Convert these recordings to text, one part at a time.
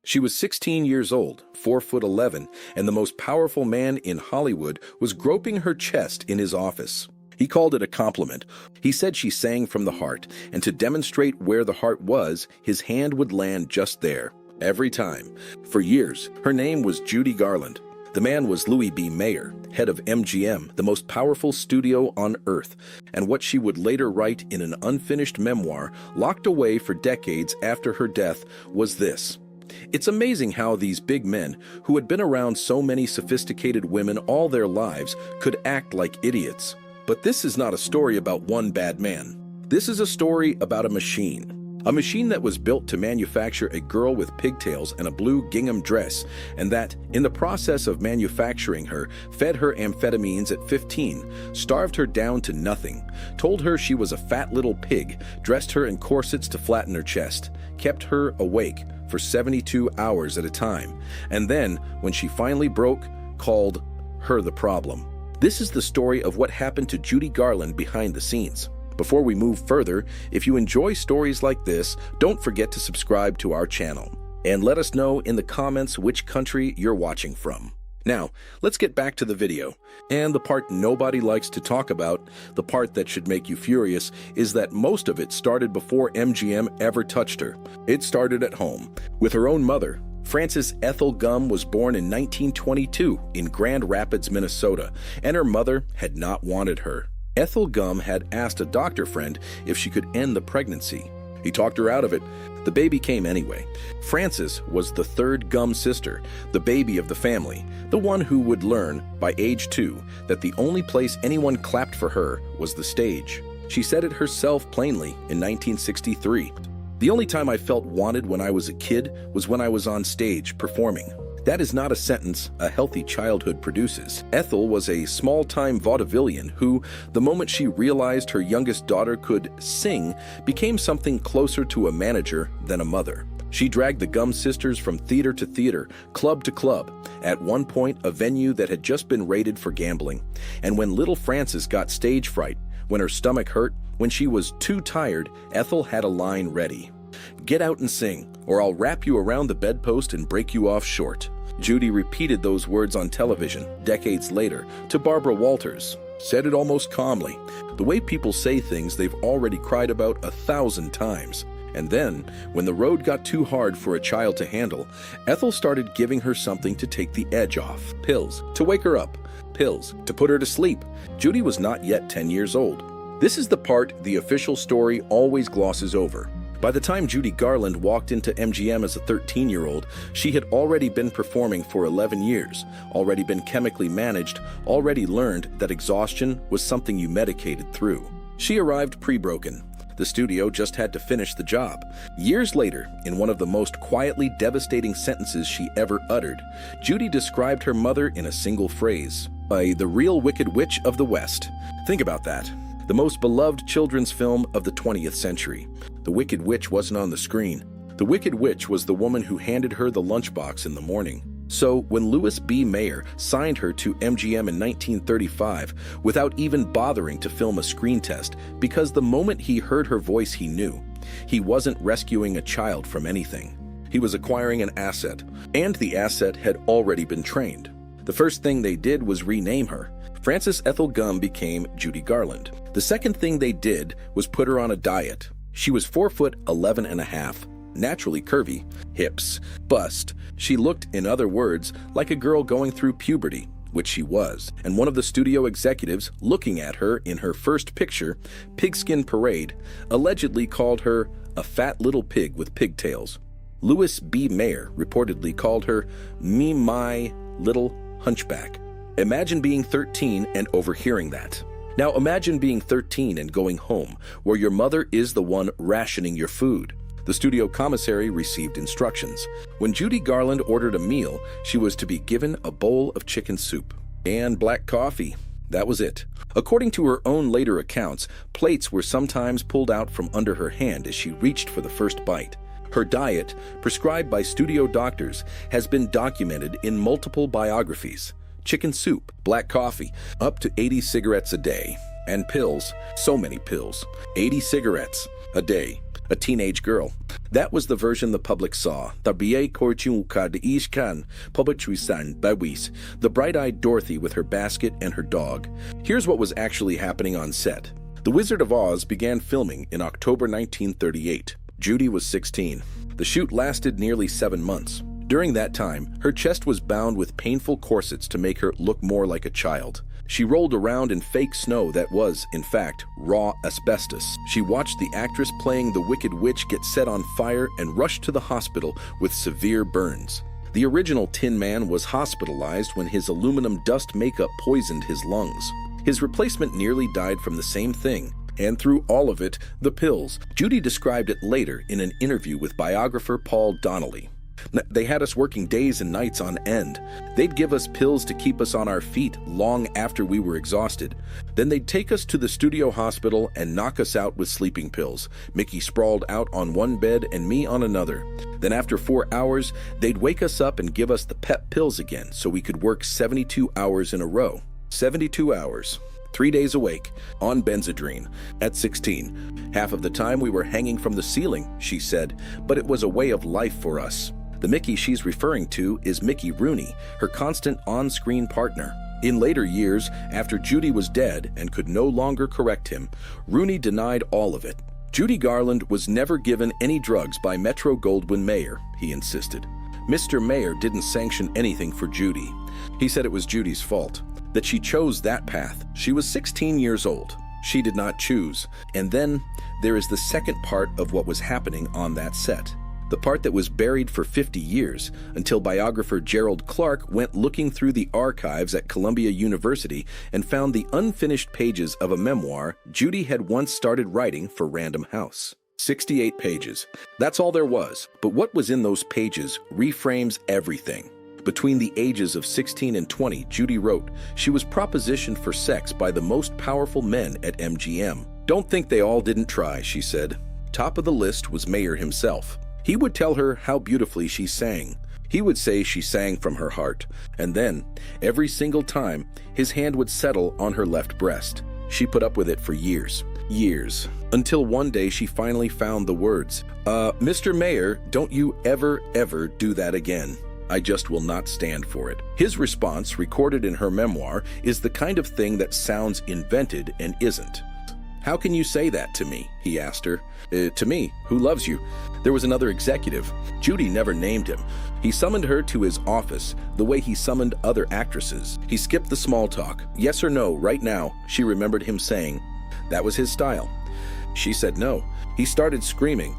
She was 16 years old, 4'11", and the most powerful man in Hollywood was groping her chest in his office. He called it a compliment. He said she sang from the heart, and to demonstrate where the heart was, his hand would land just there, every time. For years, her name was Judy Garland. The man was Louis B. Mayer, head of MGM, the most powerful studio on earth, and what she would later write in an unfinished memoir, locked away for decades after her death, was this: "It's amazing how these big men, who had been around so many sophisticated women all their lives, could act like idiots. But this is not a story about one bad man. This is a story about a machine. A machine that was built to manufacture a girl with pigtails and a blue gingham dress, and that, in the process of manufacturing her, fed her amphetamines at 15, starved her down to nothing, told her she was a fat little pig, dressed her in corsets to flatten her chest, kept her awake for 72 hours at a time, and then, when she finally broke, called her the problem." This is the story of what happened to Judy Garland behind the scenes. Before we move further, if you enjoy stories like this, don't forget to subscribe to our channel. And let us know in the comments which country you're watching from. Now, let's get back to the video. And the part nobody likes to talk about, the part that should make you furious, is that most of it started before MGM ever touched her. It started at home, with her own mother. Frances Ethel Gum was born in 1922 in Grand Rapids, Minnesota, and her mother had not wanted her. Ethel Gum had asked a doctor friend if she could end the pregnancy. He talked her out of it. The baby came anyway. Frances was the third Gum sister, the baby of the family, the one who would learn, by age 2, that the only place anyone clapped for her was the stage. She said it herself plainly in 1963. "The only time I felt wanted when I was a kid was when I was on stage performing." That is not a sentence a healthy childhood produces. Ethel was a small-time vaudevillian who, the moment she realized her youngest daughter could sing, became something closer to a manager than a mother. She dragged the Gum sisters from theater to theater, club to club, at one point a venue that had just been raided for gambling. And when little Frances got stage fright, when her stomach hurt, when she was too tired, Ethel had a line ready: "Get out and sing, or I'll wrap you around the bedpost and break you off short." Judy repeated those words on television, decades later, to Barbara Walters. Said it almost calmly, the way people say things they've already cried about 1,000 times. And then, when the road got too hard for a child to handle, Ethel started giving her something to take the edge off. Pills, to wake her up. Pills, to put her to sleep. Judy was not yet 10 years old. This is the part the official story always glosses over. By the time Judy Garland walked into MGM as a 13-year-old, she had already been performing for 11 years, already been chemically managed, already learned that exhaustion was something you medicated through. She arrived pre-broken. The studio just had to finish the job. Years later, in one of the most quietly devastating sentences she ever uttered, Judy described her mother in a single phrase: "The real Wicked Witch of the West." Think about that. The most beloved children's film of the 20th century. The Wicked Witch wasn't on the screen. The Wicked Witch was the woman who handed her the lunchbox in the morning. So when Louis B. Mayer signed her to MGM in 1935 without even bothering to film a screen test, because the moment he heard her voice he knew, he wasn't rescuing a child from anything. He was acquiring an asset, and the asset had already been trained. The first thing they did was rename her. Frances Ethel Gum became Judy Garland. The second thing they did was put her on a diet. She was 4'11" and a half, naturally curvy, hips, bust. She looked, in other words, like a girl going through puberty, which she was. And one of the studio executives, looking at her in her first picture, Pigskin Parade, allegedly called her a fat little pig with pigtails. Louis B. Mayer reportedly called her my little hunchback. Imagine being 13 and overhearing that. Now imagine being 13 and going home, where your mother is the one rationing your food. The studio commissary received instructions. When Judy Garland ordered a meal, she was to be given a bowl of chicken soup and black coffee. That was it. According to her own later accounts, plates were sometimes pulled out from under her hand as she reached for the first bite. Her diet, prescribed by studio doctors, has been documented in multiple biographies. Chicken soup, black coffee, up to 80 cigarettes a day, and pills, so many pills, 80 cigarettes a day. a teenage girl. That was the version the public saw. The bright-eyed Dorothy with her basket and her dog. Here's what was actually happening on set. The Wizard of Oz began filming in October 1938. Judy was 16. The shoot lasted nearly 7 months. During that time, her chest was bound with painful corsets to make her look more like a child. She rolled around in fake snow that was, in fact, raw asbestos. She watched the actress playing the Wicked Witch get set on fire and rushed to the hospital with severe burns. The original Tin Man was hospitalized when his aluminum dust makeup poisoned his lungs. His replacement nearly died from the same thing. And through all of it, the pills. Judy described it later in an interview with biographer Paul Donnelly. They had us working days and nights on end. They'd give us pills to keep us on our feet long after we were exhausted. Then they'd take us to the studio hospital and knock us out with sleeping pills. Mickey sprawled out on one bed and me on another. Then after 4 hours, they'd wake us up and give us the pep pills again so we could work 72 hours in a row. 72 hours. 3 days awake, on Benzedrine. At 16. Half of the time we were hanging from the ceiling, she said, but it was a way of life for us. The Mickey she's referring to is Mickey Rooney, her constant on-screen partner. In later years, after Judy was dead and could no longer correct him, Rooney denied all of it. Judy Garland was never given any drugs by Metro-Goldwyn-Mayer, he insisted. Mr. Mayer didn't sanction anything for Judy. He said it was Judy's fault, that she chose that path. She was 16 years old. She did not choose. And then there is the second part of what was happening on that set. The part that was buried for 50 years, until biographer Gerald Clark went looking through the archives at Columbia University and found the unfinished pages of a memoir Judy had once started writing for Random House. 68 pages. That's all there was, but what was in those pages reframes everything. Between the ages of 16 and 20, Judy wrote, she was propositioned for sex by the most powerful men at MGM. Don't think they all didn't try, she said. Top of the list was Mayer himself. He would tell her how beautifully she sang. He would say she sang from her heart, and then, every single time, his hand would settle on her left breast. She put up with it for years, until one day she finally found the words, Mr. Mayer, don't you ever do that again. I just will not stand for it. His response, recorded in her memoir, is the kind of thing that sounds invented and isn't. How can you say that to me? He asked her. To me, who loves you? There was another executive. Judy never named him. He summoned her to his office the way he summoned other actresses. He skipped the small talk. Yes or no, right now, she remembered him saying. That was his style. She said no. He started screaming.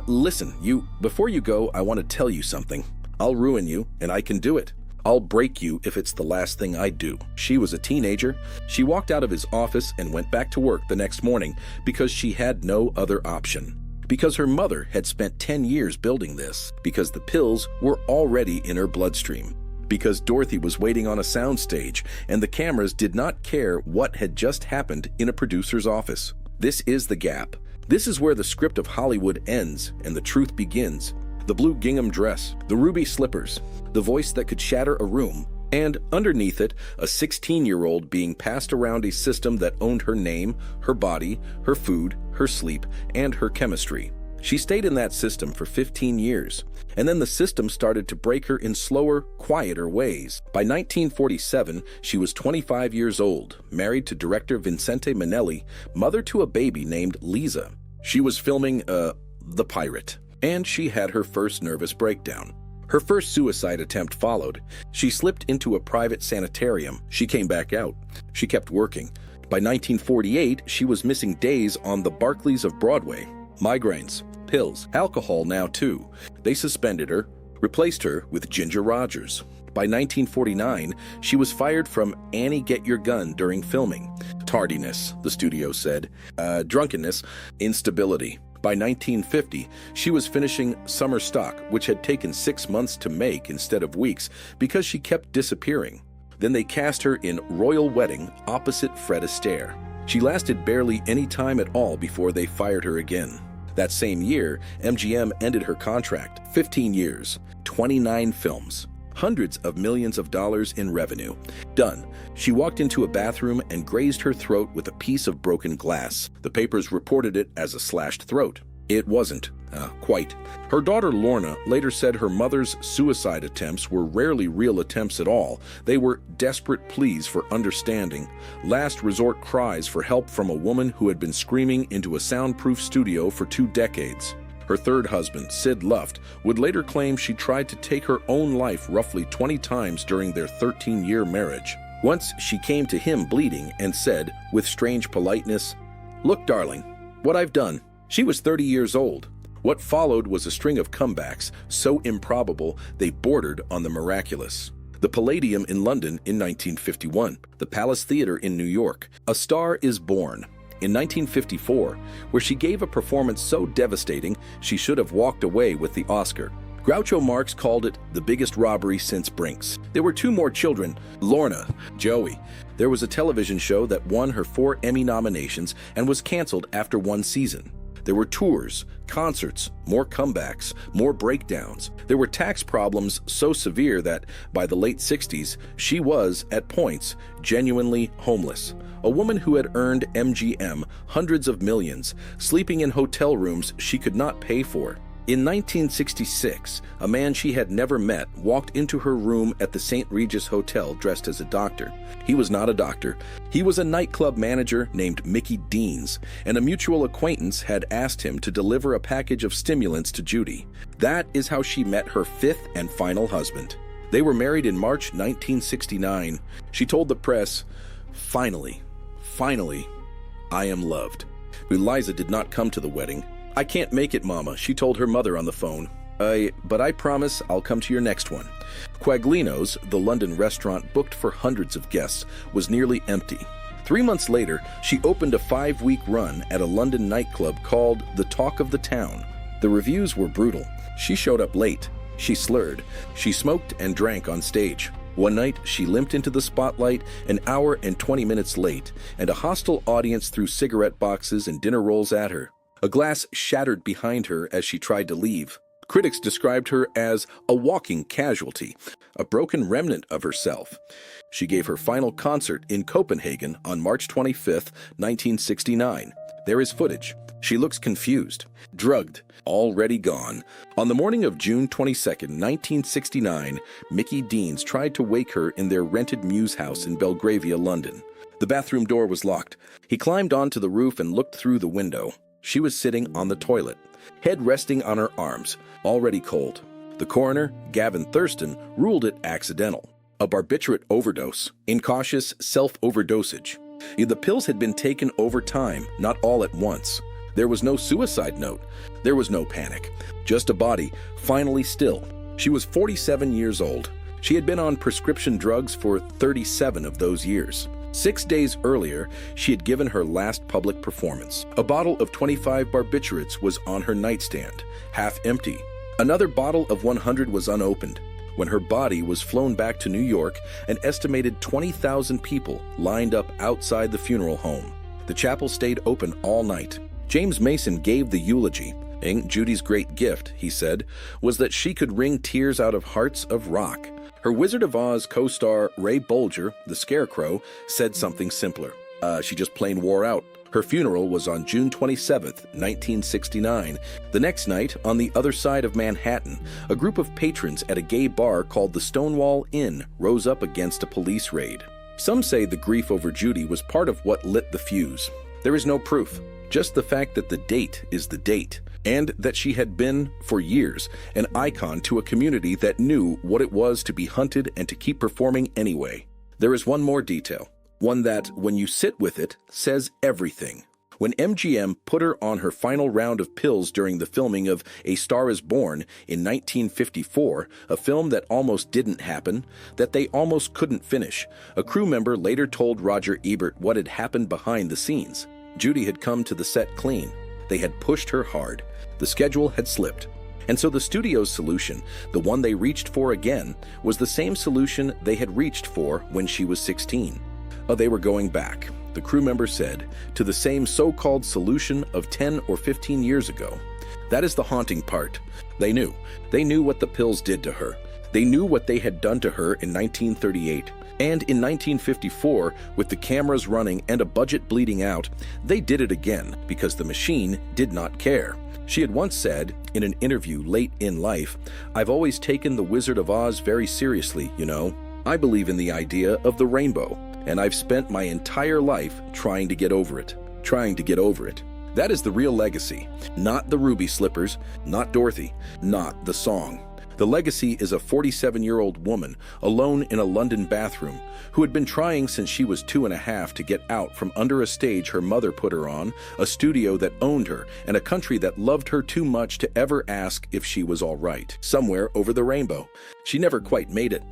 Listen, before you go, I want to tell you something. I'll ruin you, and I can do it. I'll break you if it's the last thing I do. She was a teenager. She walked out of his office and went back to work the next morning because she had no other option. Because her mother had spent 10 years building this. Because the pills were already in her bloodstream. Because Dorothy was waiting on a soundstage and the cameras did not care what had just happened in a producer's office. This is the gap. This is where the script of Hollywood ends and the truth begins. The blue gingham dress, the ruby slippers, the voice that could shatter a room, and underneath it, a 16-year-old being passed around a system that owned her name, her body, her food, her sleep, and her chemistry. She stayed in that system for 15 years, and then the system started to break her in slower, quieter ways. By 1947, she was 25 years old, married to director Vincente Minnelli, mother to a baby named Lisa. She was filming, The Pirate. And she had her first nervous breakdown. Her first suicide attempt followed. She slipped into a private sanitarium. She came back out. She kept working. By 1948, she was missing days on the Barclays of Broadway. Migraines, pills, alcohol now too. They suspended her, replaced her with Ginger Rogers. By 1949, she was fired from Annie Get Your Gun during filming. Tardiness, the studio said. Drunkenness, instability. By 1950, she was finishing Summer Stock, which had taken 6 months to make instead of weeks because she kept disappearing. Then they cast her in Royal Wedding opposite Fred Astaire. She lasted barely any time at all before they fired her again. That same year, MGM ended her contract. 15 years, 29 films, hundreds of millions of dollars in revenue. Done. She walked into a bathroom and grazed her throat with a piece of broken glass. The papers reported it as a slashed throat. It wasn't, quite. Her daughter Lorna later said her mother's suicide attempts were rarely real attempts at all. They were desperate pleas for understanding, last resort cries for help from a woman who had been screaming into a soundproof studio for 2 decades. Her third husband, Sid Luft, would later claim she tried to take her own life roughly 20 times during their 13-year marriage. Once she came to him bleeding and said, with strange politeness, "Look, darling, what I've done." She was 30 years old. What followed was a string of comebacks so improbable they bordered on the miraculous. The Palladium in London in 1951, the Palace Theatre in New York, A Star is Born in 1954, where she gave a performance so devastating she should have walked away with the Oscar. Groucho Marx called it the biggest robbery since Brinks. There were 2 more children, Lorna, Joey. There was a television show that won her 4 Emmy nominations and was canceled after 1 season. There were tours, concerts, more comebacks, more breakdowns. There were tax problems so severe that, by the late 60s, she was, at points, genuinely homeless. A woman who had earned MGM hundreds of millions, sleeping in hotel rooms she could not pay for. In 1966, a man she had never met walked into her room at the St. Regis Hotel dressed as a doctor. He was not a doctor. He was a nightclub manager named Mickey Deans, and a mutual acquaintance had asked him to deliver a package of stimulants to Judy. That is how she met her 5th and final husband. They were married in March 1969. She told the press, finally, I am loved." Eliza did not come to the wedding. "I can't make it, Mama," she told her mother on the phone. But I promise I'll come to your next one." Quaglino's, the London restaurant booked for hundreds of guests, was nearly empty. 3 months later, she opened a 5-week run at a London nightclub called The Talk of the Town. The reviews were brutal. She showed up late. She slurred. She smoked and drank on stage. One night, she limped into the spotlight an hour and 20 minutes late, and a hostile audience threw cigarette boxes and dinner rolls at her. A glass shattered behind her as she tried to leave. Critics described her as a walking casualty, a broken remnant of herself. She gave her final concert in Copenhagen on March 25, 1969. There is footage. She looks confused, drugged, already gone. On the morning of June 22, 1969, Mickey Deans tried to wake her in their rented Mews house in Belgravia, London. The bathroom door was locked. He climbed onto the roof and looked through the window. She was sitting on the toilet, head resting on her arms, already cold. The coroner, Gavin Thurston, ruled it accidental, a barbiturate overdose, incautious self-overdosage. The pills had been taken over time, not all at once. There was no suicide note. There was no panic. Just a body, finally still. She was 47 years old. She had been on prescription drugs for 37 of those years. 6 days earlier, she had given her last public performance. A bottle of 25 barbiturates was on her nightstand, half empty. Another bottle of 100 was unopened. When her body was flown back to New York, an estimated 20,000 people lined up outside the funeral home. The chapel stayed open all night. James Mason gave the eulogy. Judy's great gift, he said, was that she could wring tears out of hearts of rock. Her Wizard of Oz co-star Ray Bolger, the Scarecrow, said something simpler. She just plain wore out. Her funeral was on June 27, 1969. The next night, on the other side of Manhattan, a group of patrons at a gay bar called the Stonewall Inn rose up against a police raid. Some say the grief over Judy was part of what lit the fuse. There is no proof, just the fact that the date is the date, and that she had been, for years, an icon to a community that knew what it was to be hunted and to keep performing anyway. There is one more detail. One that, when you sit with it, says everything. When MGM put her on her final round of pills during the filming of A Star is Born in 1954, a film that almost didn't happen, that they almost couldn't finish, a crew member later told Roger Ebert what had happened behind the scenes. Judy had come to the set clean. They had pushed her hard. The schedule had slipped. And so the studio's solution, the one they reached for again, was the same solution they had reached for when she was 16. They were going back, the crew member said, to the same so-called solution of 10 or 15 years ago. That is the haunting part. They knew. They knew what the pills did to her. They knew what they had done to her in 1938. And in 1954, with the cameras running and a budget bleeding out, they did it again because the machine did not care. She had once said, in an interview late in life, "I've always taken the Wizard of Oz very seriously, you know. I believe in the idea of the rainbow, and I've spent my entire life trying to get over it. Trying to get over it." That is the real legacy. Not the ruby slippers, not Dorothy, not the song. The legacy is a 47-year-old woman alone in a London bathroom who had been trying since she was 2.5 to get out from under a stage her mother put her on, a studio that owned her, and a country that loved her too much to ever ask if she was all right. Somewhere over the rainbow. She never quite made it.